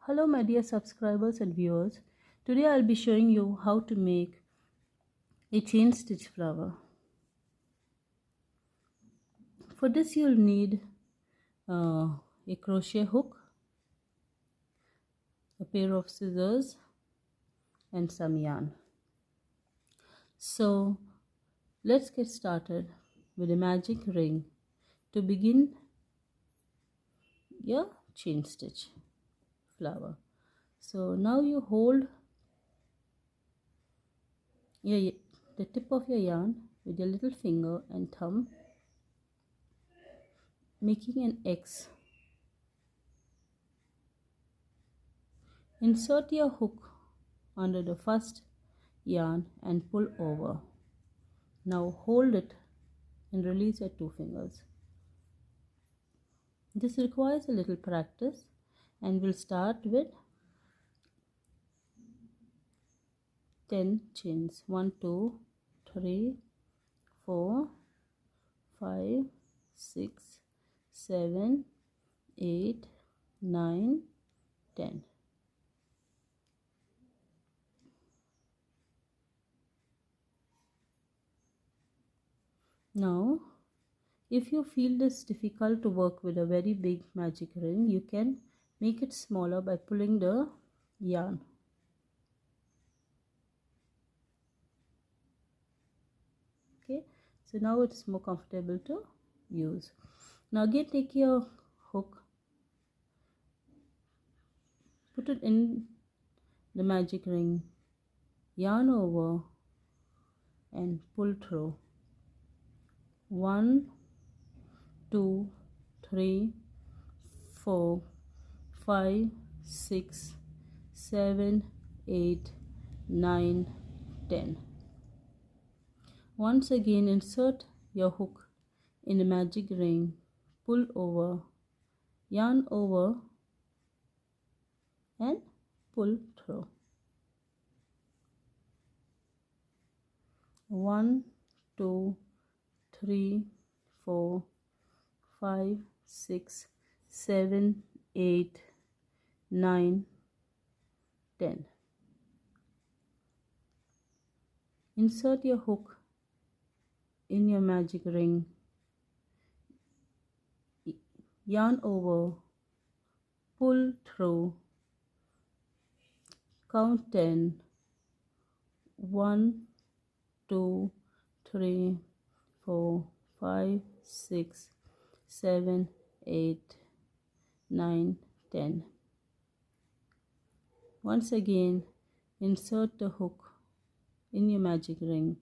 Hello my dear subscribers and viewers. Today I'll be showing you how to make a chain stitch flower. For this you'll need a crochet hook, a pair of scissors and some yarn. So let's get started with a magic ring to begin your chain stitch flower. So now you hold the tip of your yarn with your little finger and thumb, making an X. Insert your hook under the first yarn and pull over. Now hold it and release your two fingers. This requires a little practice, and we'll start with 10 chains. 1 2 3 4 5 6 7 8 9 10. Now if you feel this difficult to work with a very big magic ring, you can make it smaller by pulling the yarn. Okay, so now it's more comfortable to use. Now again, take your hook, put it in the magic ring, yarn over and pull through. 1 2 3 4 5 6 7 8 9 10. Once again, insert your hook in the magic ring, pull over, yarn over and pull through. 1 2 3 4 5 6 7 8 9 10. Insert your hook in your magic ring, yarn over, pull through, count 10. 1 2 3 4 5 6 7 8 9 10. Once again, insert the hook in your magic ring,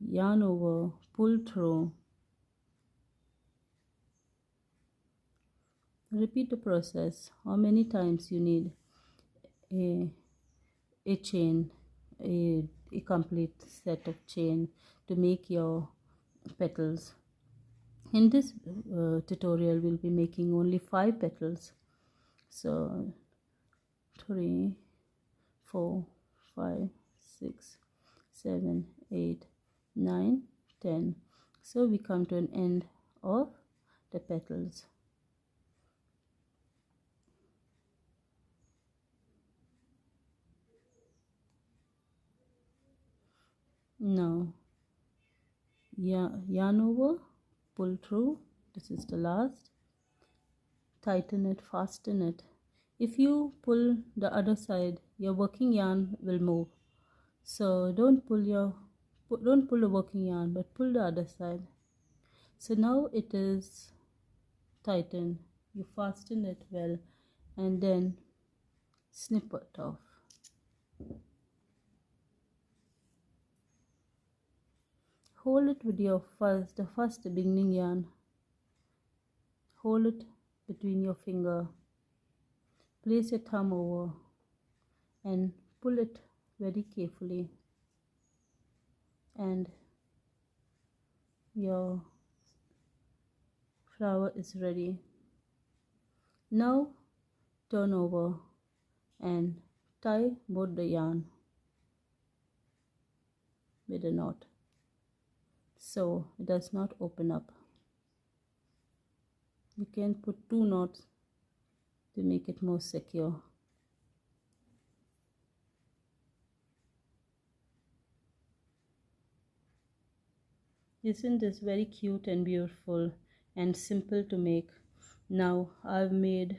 yarn over, pull through. Repeat the process how many times you need a chain, a complete set of chain to make your petals. In this tutorial we'll be making only 5 petals. So 3 4 5 6 7 8 9 10. So we come to an end of the petals. Now yarn over, pull through. This is the last. Tighten it, fasten it. If you pull the other side, your working yarn will move. So don't pull the working yarn, but pull the other side. So now it is tightened. You fasten it well and then snip it off. Hold it with your the first beginning yarn. Hold it between your finger. Place your thumb over and pull it very carefully, and your flower is ready. Now turn over and tie both the yarn with a knot so it does not open up. You can put 2 knots to make it more secure. Isn't this very cute and beautiful and simple to make? Now I've made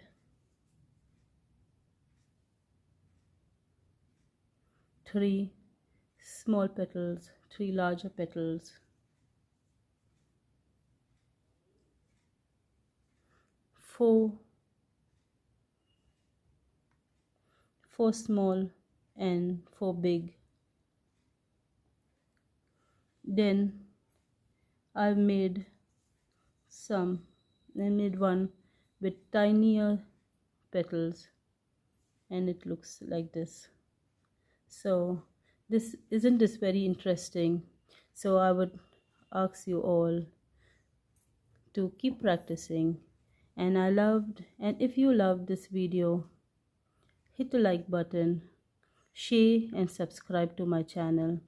3 small petals, 3 larger petals, 4 small and 4 big. Then I made one with tinier petals, and it looks like this. So this isn't this very interesting? So I would ask you all to keep practicing. And if you loved this video, hit the like button, share and subscribe to my channel.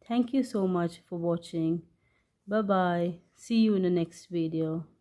Thank you so much for watching. Bye bye. See you in the next video.